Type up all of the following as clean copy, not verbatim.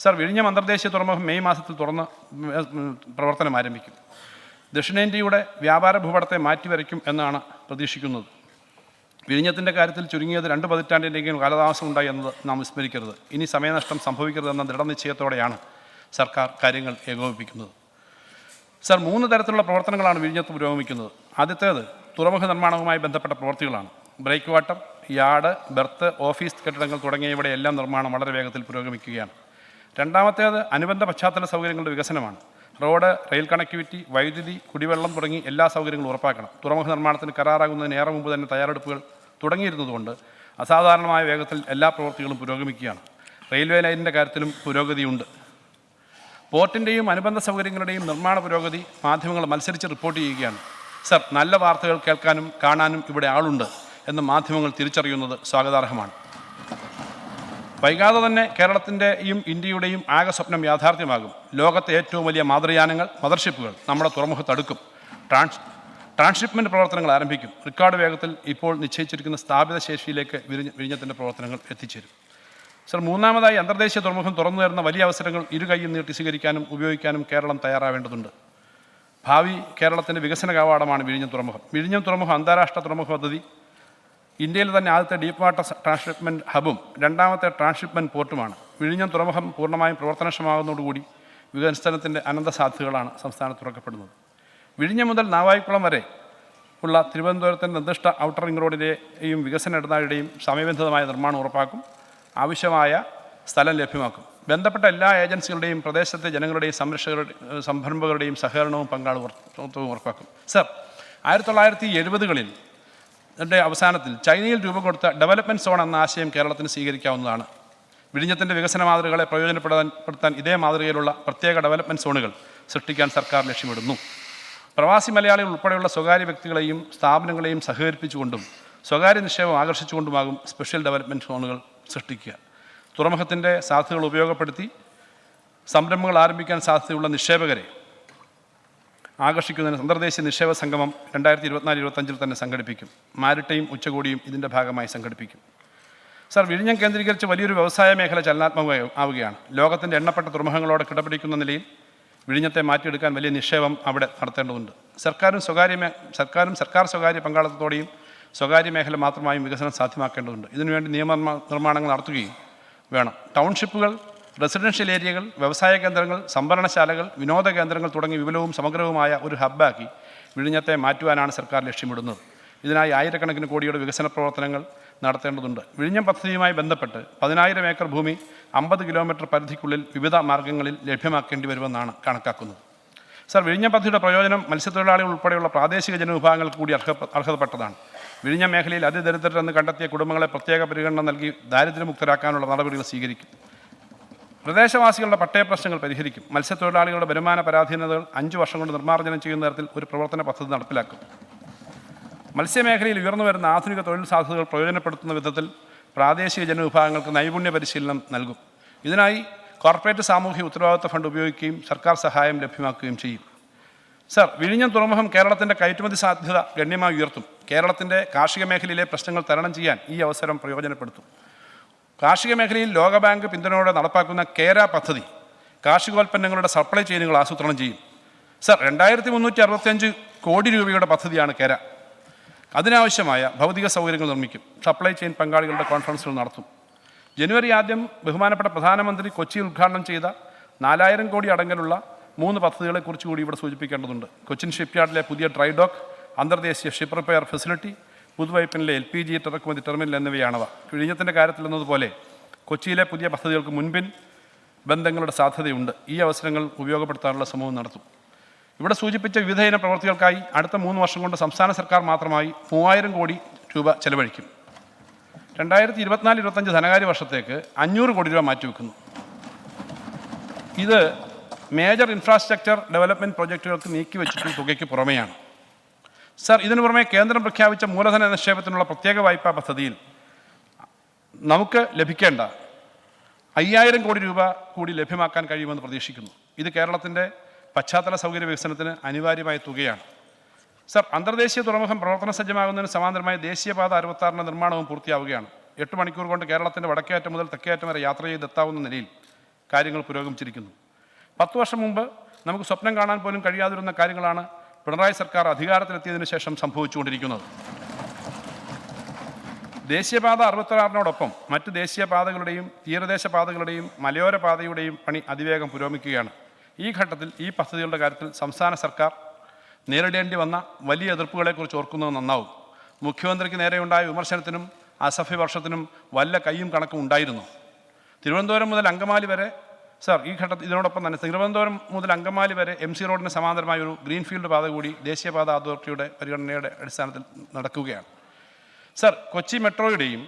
Sir, വിഴിഞ്ഞം അന്തർദേശീയ തുറമുഖം മെയ് മാസത്തിൽ തുറന്ന് പ്രവർത്തനം ആരംഭിക്കും. ദക്ഷിണേന്ത്യയുടെ വ്യാപാര ഭൂപടത്തെ മാറ്റിവരയ്ക്കും എന്നാണ് പ്രതീക്ഷിക്കുന്നത്. വിഴിഞ്ഞത്തിൻ്റെ കാര്യത്തിൽ ചുരുങ്ങിയത് 2 പതിറ്റാണ്ടിൻ്റെയും കാലതാമസം ഉണ്ടായി എന്നത് നാം വിസ്മരിക്കരുത്. ഇനി സമയനഷ്ടം സംഭവിക്കരുതെന്ന ദൃഢനിശ്ചയത്തോടെയാണ് സർക്കാർ കാര്യങ്ങൾ ഏകോപിപ്പിക്കുന്നത്. സർ, 3 തരത്തിലുള്ള പ്രവർത്തനങ്ങളാണ് വിഴിഞ്ഞത്ത് പുരോഗമിക്കുന്നത്. ആദ്യത്തേത് തുറമുഖ നിർമ്മാണവുമായി ബന്ധപ്പെട്ട പ്രവൃത്തികളാണ്. Breakwater, yard, berth, office കെട്ടിടങ്ങൾ തുടങ്ങിയവയുടെ എല്ലാം നിർമ്മാണം വളരെ വേഗത്തിൽ പുരോഗമിക്കുകയാണ്. രണ്ടാമത്തേത് അനുബന്ധ പശ്ചാത്തല സൗകര്യങ്ങളുടെ വികസനമാണ്. റോഡ്, റെയിൽ കണക്ടിവിറ്റി, വൈദ്യുതി, കുടിവെള്ളം തുടങ്ങി എല്ലാ സൗകര്യങ്ങളും ഉറപ്പാക്കണം. തുറമുഖ നിർമ്മാണത്തിന് കരാറാകുന്നതിന് ഏറെ മുമ്പ് തന്നെ തയ്യാറെടുപ്പുകൾ തുടങ്ങിയിരുന്നതുകൊണ്ട് അസാധാരണമായ വേഗത്തിൽ എല്ലാ പ്രവൃത്തികളും പുരോഗമിക്കുകയാണ്. റെയിൽവേ ലൈനിൻ്റെ കാര്യത്തിലും പുരോഗതിയുണ്ട്. പോർട്ടിൻ്റെയും അനുബന്ധ സൗകര്യങ്ങളുടെയും നിർമ്മാണ പുരോഗതി മാധ്യമങ്ങൾ മത്സരിച്ച് റിപ്പോർട്ട് ചെയ്യുകയാണ്. സർ, നല്ല വാർത്തകൾ കേൾക്കാനും കാണാനും ഇവിടെ ആളുണ്ട് എന്ന് മാധ്യമങ്ങൾ തിരിച്ചറിയുന്നത് സ്വാഗതാർഹമാണ്. വൈകാതെ തന്നെ കേരളത്തിൻ്റെയും ഇന്ത്യയുടെയും ആകെ സ്വപ്നം യാഥാർത്ഥ്യമാകും. ലോകത്തെ ഏറ്റവും വലിയ മാതൃയാനങ്ങൾ, മദർഷിപ്പുകൾ നമ്മുടെ തുറമുഖത്തടുക്കും. ട്രാൻസ്ഷിപ്മെൻറ്റ് പ്രവർത്തനങ്ങൾ ആരംഭിക്കും. റെക്കോർഡ് വേഗത്തിൽ ഇപ്പോൾ നിശ്ചയിച്ചിരിക്കുന്ന സ്ഥാപിത ശേഷിയിലേക്ക് വിഴിഞ്ഞത്തിൻ്റെ പ്രവർത്തനങ്ങൾ എത്തിച്ചേരും. സർ, മൂന്നാമതായി അന്തർദേശീയ തുറമുഖം തുറന്നു തരുന്ന വലിയ അവസരങ്ങൾ ഇരുകൈയും നീട്ടി സ്വീകരിക്കാനും ഉപയോഗിക്കാനും കേരളം തയ്യാറാവേണ്ടതുണ്ട്. ഭാവി കേരളത്തിൻ്റെ വികസന കവാടമാണ് വിഴിഞ്ഞം തുറമുഖം. വിഴിഞ്ഞം തുറമുഖം അന്താരാഷ്ട്ര തുറമുഖ പദ്ധതി ഇന്ത്യയിൽ തന്നെ ആദ്യത്തെ ഡീപ്പ് വാട്ടർ ട്രാൻസ്ഷിപ്മെൻറ്റ് ഹബും രണ്ടാമത്തെ ട്രാൻസ്ഷിപ്മെൻറ്റ് പോർട്ടുമാണ്. വിഴിഞ്ഞം തുറമുഖം പൂർണ്ണമായും പ്രവർത്തനക്ഷമമാകുന്നതോടുകൂടി വികസനത്തിൻ്റെ അനന്ത സാധ്യതകളാണ് സംസ്ഥാനത്ത് തുറക്കപ്പെടുന്നത്. വിഴിഞ്ഞം മുതൽ നാവായിക്കുളം വരെ ഉള്ള തിരുവനന്തപുരത്തിൻ്റെ നിർദ്ദിഷ്ട ഔട്ടർ റിംഗ് റോഡിൻ്റെയും വികസന ഇടനാഴിയുടെയും സമയബന്ധിതമായ നിർമ്മാണം ഉറപ്പാക്കും. ആവശ്യമായ സ്ഥലം ലഭ്യമാക്കും. ബന്ധപ്പെട്ട എല്ലാ ഏജൻസികളുടെയും പ്രദേശത്തെ ജനങ്ങളുടെയും സംരംഭകരുടെയും സഹകരണവും പങ്കാളിത്തവും ഉറപ്പാക്കും. സർ, 1970കളിൽ അവസാനത്തിൽ ചൈനയിൽ രൂപം കൊടുത്ത ഡെവലപ്മെൻറ്റ് സോൺ എന്ന ആശയം കേരളത്തിന് സ്വീകരിക്കാവുന്നതാണ്. വിഴിഞ്ഞത്തിൻ്റെ വികസന മാതൃകകളെ പ്രയോജനപ്പെടുത്താൻ ഇതേ മാതൃകയിലുള്ള പ്രത്യേക ഡെവലപ്മെൻറ്റ് സോണുകൾ സൃഷ്ടിക്കാൻ സർക്കാർ ലക്ഷ്യമിടുന്നു. പ്രവാസി മലയാളികൾ ഉൾപ്പെടെയുള്ള സ്വകാര്യ വ്യക്തികളെയും സ്ഥാപനങ്ങളെയും സഹകരിപ്പിച്ചുകൊണ്ടും സ്വകാര്യ നിക്ഷേപം ആകർഷിച്ചുകൊണ്ടുമാകും സ്പെഷ്യൽ ഡെവലപ്മെൻറ്റ് സോണുകൾ സൃഷ്ടിക്കുക. തുറമുഖത്തിൻ്റെ സാധ്യതകൾ ഉപയോഗപ്പെടുത്തി സംരംഭങ്ങൾ ആരംഭിക്കാൻ സാധ്യതയുള്ള നിക്ഷേപകരെ ആകർഷിക്കുന്നതിന് അന്തർദേശീയ നിക്ഷേപ സംഗമം 2024-25 തന്നെ സംഘടിപ്പിക്കും. മാരിടൈം ഉച്ചകോടിയും ഇതിൻ്റെ ഭാഗമായി സംഘടിപ്പിക്കും. സർ, വിഴിഞ്ഞം കേന്ദ്രീകരിച്ച് വലിയൊരു വ്യവസായ മേഖല ചലനാത്മകമാവുകയാണ്. ലോകത്തിൻ്റെ എണ്ണപ്പെട്ട തുറമുഖങ്ങളോട് കിടപിടിക്കുന്ന നിലയിൽ വിഴിഞ്ഞത്തെ മാറ്റിയെടുക്കാൻ വലിയ നിക്ഷേപം അവിടെ നടത്തേണ്ടതുണ്ട്. സർക്കാർ സ്വകാര്യ പങ്കാളിത്തത്തോടെയും സ്വകാര്യ മേഖല മാത്രമായും വികസനം സാധ്യമാക്കേണ്ടതുണ്ട്. ഇതിനുവേണ്ടി നിർമ്മാണങ്ങൾ നടത്തുകയും വേണം. ടൗൺഷിപ്പുകൾ, റെസിഡൻഷ്യൽ ഏരിയകൾ, വ്യവസായ കേന്ദ്രങ്ങൾ, സംഭരണശാലകൾ, വിനോദ കേന്ദ്രങ്ങൾ തുടങ്ങി വിപുലവും സമഗ്രവുമായ ഒരു ഹബ്ബാക്കി വിഴിഞ്ഞത്തെ മാറ്റുവാനാണ് സർക്കാർ ലക്ഷ്യമിടുന്നത്. ഇതിനായി ആയിരക്കണക്കിന് കോടിയുടെ വികസന പ്രവർത്തനങ്ങൾ നടത്തേണ്ടതുണ്ട്. വിഴിഞ്ഞം പദ്ധതിയുമായി ബന്ധപ്പെട്ട് 10,000 ഏക്കർ ഭൂമി 50 കിലോമീറ്റർ പരിധിക്കുള്ളിൽ വിവിധ മാർഗ്ഗങ്ങളിൽ ലഭ്യമാക്കേണ്ടി വരുമെന്നാണ് കണക്കാക്കുന്നത്. സർ, വിഴിഞ്ഞം പദ്ധതിയുടെ പ്രയോജനം മത്സ്യത്തൊഴിലാളികൾ ഉൾപ്പെടെയുള്ള പ്രാദേശിക ജനവിഭാഗങ്ങൾക്ക് കൂടി അർഹതപ്പെട്ടതാണ്. വിഴിഞ്ഞം മേഖലയിൽ അതിദരിദ്രരെന്ന് കണ്ടെത്തിയ കുടുംബങ്ങളെ പ്രത്യേക പരിഗണന നൽകി ദാരിദ്ര്യമുക്തരാക്കാനുള്ള നടപടികൾ സ്വീകരിക്കും. പ്രദേശവാസികളുടെ പട്ടയ പ്രശ്നങ്ങൾ പരിഹരിക്കും. മത്സ്യത്തൊഴിലാളികളുടെ വരുമാന പരാധീനതകൾ 5 വർഷം കൊണ്ട് നിർമ്മാർജ്ജനം ചെയ്യുന്ന തരത്തിൽ ഒരു പ്രവർത്തന പദ്ധതി നടപ്പിലാക്കും. മത്സ്യമേഖലയിൽ ഉയർന്നു വരുന്ന ആധുനിക തൊഴിൽ സാധ്യതകൾ പ്രയോജനപ്പെടുത്തുന്ന വിധത്തിൽ പ്രാദേശിക ജനവിഭാഗങ്ങൾക്ക് നൈപുണ്യ പരിശീലനം നൽകും. ഇതിനായി കോർപ്പറേറ്റ് സാമൂഹിക ഉത്തരവാദിത്വ ഫണ്ട് ഉപയോഗിക്കുകയും സർക്കാർ സഹായം ലഭ്യമാക്കുകയും ചെയ്യും. സർ, വിഴിഞ്ഞം തുറമുഖം കേരളത്തിൻ്റെ കയറ്റുമതി സാധ്യത ഗണ്യമായി ഉയർത്തും. കേരളത്തിൻ്റെ കാർഷിക മേഖലയിലെ പ്രശ്നങ്ങൾ തരണം ചെയ്യാൻ ഈ അവസരം പ്രയോജനപ്പെടുത്തും. കാർഷിക മേഖലയിൽ ലോകബാങ്ക് പിന്തുണയോടെ നടപ്പാക്കുന്ന കേര പദ്ധതി കാർഷികോൽപ്പന്നങ്ങളുടെ സപ്ലൈ ചെയിനുകൾ ആസൂത്രണം ചെയ്യും. സർ, 2365 കോടി രൂപയുടെ പദ്ധതിയാണ് കേര. അതിനാവശ്യമായ ഭൗതിക സൗകര്യങ്ങൾ നിർമ്മിക്കും. സപ്ലൈ ചെയിൻ പങ്കാളികളുടെ കോൺഫറൻസുകൾ നടത്തും. ജനുവരി 1 ബഹുമാനപ്പെട്ട പ്രധാനമന്ത്രി കൊച്ചിയിൽ ഉദ്ഘാടനം ചെയ്ത 4000 കോടി അടങ്കലുള്ള 3 പദ്ധതികളെക്കുറിച്ച് കൂടി ഇവിടെ സൂചിപ്പിക്കേണ്ടതുണ്ട്. കൊച്ചിൻ ഷിപ്പ്യാർഡിലെ പുതിയ ഡ്രൈ ഡോക്ക്, അന്തർദേശീയ ഷിപ്പ് റിപ്പയർ ഫെസിലിറ്റി, പുതുവൈപ്പിനിലെ LPG ഇറക്കുമതി ടെർമിനൽ എന്നിവയാണവ. വിഴിഞ്ഞത്തിൻ്റെ കാര്യത്തിലെന്നതുപോലെ കൊച്ചിയിലെ പുതിയ പദ്ധതികൾക്ക് മുൻപിൻ ബന്ധങ്ങളുടെ സാധ്യതയുണ്ട്. ഈ അവസരങ്ങൾ ഉപയോഗപ്പെടുത്താനുള്ള ശ്രമവും നടത്തും. ഇവിടെ സൂചിപ്പിച്ച വിവിധ ഇന പ്രവൃത്തികൾക്കായി അടുത്ത 3 വർഷം കൊണ്ട് സംസ്ഥാന സർക്കാർ മാത്രമായി 3000 കോടി രൂപ ചെലവഴിക്കും. 2024-25 ധനകാര്യ വർഷത്തേക്ക് 500 കോടി രൂപ മാറ്റിവെക്കുന്നു. ഇത് മേജർ ഇൻഫ്രാസ്ട്രക്ചർ ഡെവലപ്മെൻറ്റ് പ്രോജക്റ്റുകൾക്ക് നീക്കിവെച്ചിട്ടുള്ള തുകയ്ക്ക് പുറമെയാണ്. സർ, ഇതിനു പുറമെ കേന്ദ്രം പ്രഖ്യാപിച്ച മൂലധന നിക്ഷേപത്തിനുള്ള പ്രത്യേക വായ്പാ പദ്ധതിയിൽ നമുക്ക് ലഭിക്കേണ്ട 5000 കോടി രൂപ കൂടി ലഭ്യമാക്കാൻ കഴിയുമെന്ന് പ്രതീക്ഷിക്കുന്നു. ഇത് കേരളത്തിൻ്റെ പശ്ചാത്തല സൗകര്യ വികസനത്തിന് അനിവാര്യമായ തുകയാണ്. സർ, അന്തർദേശീയ തുറമുഖം പ്രവർത്തന സജ്ജമാകുന്നതിന് സമാന്തരമായി ദേശീയപാത 66 നിർമ്മാണവും പൂർത്തിയാവുകയാണ്. 8 മണിക്കൂർ കൊണ്ട് കേരളത്തിൻ്റെ വടക്കേയറ്റം മുതൽ തെക്കേയറ്റം വരെ യാത്ര ചെയ്തെത്താവുന്ന നിലയിൽ കാര്യങ്ങൾ പുരോഗമിച്ചിരിക്കുന്നു. 10 വർഷം മുമ്പ് നമുക്ക് സ്വപ്നം കാണാൻ പോലും കഴിയാതിരുന്ന കാര്യങ്ങളാണ് പിണറായി സർക്കാർ അധികാരത്തിലെത്തിയതിനു ശേഷം സംഭവിച്ചുകൊണ്ടിരിക്കുന്നത്. ദേശീയപാത 66-നോടൊപ്പം മറ്റ് ദേശീയപാതകളുടെയും തീരദേശ പാതകളുടെയും മലയോര പാതയുടെയും പണി അതിവേഗം പുരോഗമിക്കുകയാണ്. ഈ ഘട്ടത്തിൽ ഈ പദ്ധതികളുടെ കാര്യത്തിൽ സംസ്ഥാന സർക്കാർ നേരിടേണ്ടി വന്ന വലിയ എതിർപ്പുകളെക്കുറിച്ച് ഓർക്കുന്നത് നന്നാവും. മുഖ്യമന്ത്രിക്ക് നേരെയുണ്ടായ വിമർശനത്തിനും അസഭ്യവർഷത്തിനും വല്ല കയ്യും കണക്കും ഉണ്ടായിരുന്നു. തിരുവനന്തപുരം മുതൽ അങ്കമാലി വരെ ഈ ഘട്ടത്തിൽ ഇതിനോടൊപ്പം തന്നെ തിരുവനന്തപുരം മുതൽ അങ്കമാലി വരെ MC റോഡിന് സമാന്തരമായ ഒരു ഗ്രീൻഫീൽഡ് പാത കൂടി ദേശീയപാത അതോറിറ്റിയുടെ പരിഗണനയുടെ അടിസ്ഥാനത്തിൽ നടക്കുകയാണ്. കൊച്ചി മെട്രോയുടെയും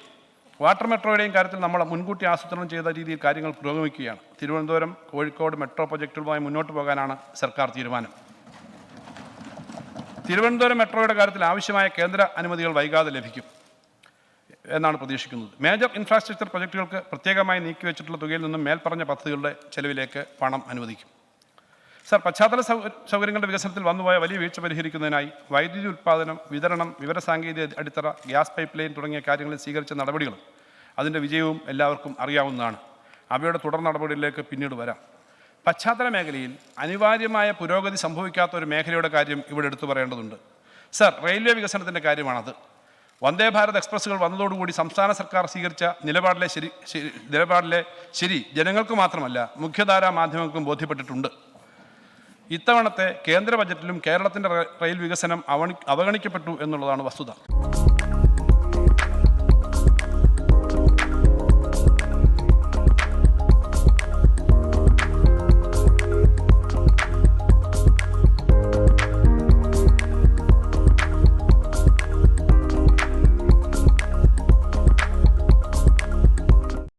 വാട്ടർ മെട്രോയുടെയും കാര്യത്തിൽ നമ്മൾ മുൻകൂട്ടി ആസൂത്രണം ചെയ്ത രീതിയിൽ കാര്യങ്ങൾ പുരോഗമിക്കുകയാണ്. തിരുവനന്തപുരം കോഴിക്കോട് മെട്രോ പ്രൊജക്റ്റുകളുമായി മുന്നോട്ട് പോകാനാണ് സർക്കാർ തീരുമാനം. തിരുവനന്തപുരം മെട്രോയുടെ കാര്യത്തിൽ ആവശ്യമായ കേന്ദ്ര അനുമതികൾ വൈകാതെ ലഭിക്കും എന്നാണ് പ്രതീക്ഷിക്കുന്നത്. മേജർ ഇൻഫ്രാസ്ട്രക്ചർ പ്രൊജക്റ്റുകൾക്ക് പ്രത്യേകമായി നീക്കിവെച്ചിട്ടുള്ള തുകയിൽ നിന്നും മേൽപ്പറഞ്ഞ പദ്ധതികളുടെ ചെലവിലേക്ക് പണം അനുവദിക്കും. പശ്ചാത്തല സൗകര്യങ്ങളുടെ വികസനത്തിൽ വന്നുപോയ വലിയ വീഴ്ച പരിഹരിക്കുന്നതിനായി വൈദ്യുതി ഉൽപ്പാദനം, വിതരണം, വിവരസാങ്കേതിക അടിത്തറ, ഗ്യാസ് പൈപ്പ് ലൈൻ തുടങ്ങിയ കാര്യങ്ങളിൽ സ്വീകരിച്ച നടപടികളും അതിൻ്റെ വിജയവും എല്ലാവർക്കും അറിയാവുന്നതാണ്. അവയുടെ തുടർ നടപടികളിലേക്ക് പിന്നീട് വരാം. പശ്ചാത്തല മേഖലയിൽ അനിവാര്യമായ പുരോഗതി സംഭവിക്കാത്ത ഒരു മേഖലയുടെ കാര്യം ഇവിടെ എടുത്തു പറയേണ്ടതുണ്ട്. റെയിൽവേ വികസനത്തിൻ്റെ കാര്യമാണത്. വന്ദേ ഭാരത് എക്സ്പ്രസ്സുകൾ വന്നതോടുകൂടി സംസ്ഥാന സർക്കാർ സ്വീകരിച്ച നിലപാടിലെ ശരി ജനങ്ങൾക്ക് മാത്രമല്ല മുഖ്യധാരാ മാധ്യമങ്ങൾക്കും ബോധ്യപ്പെട്ടിട്ടുണ്ട്. ഇത്തവണത്തെ കേന്ദ്ര ബജറ്റിലും കേരളത്തിൻ്റെ റെയിൽ വികസനം അവഗണിക്കപ്പെട്ടു എന്നുള്ളതാണ് വസ്തുത.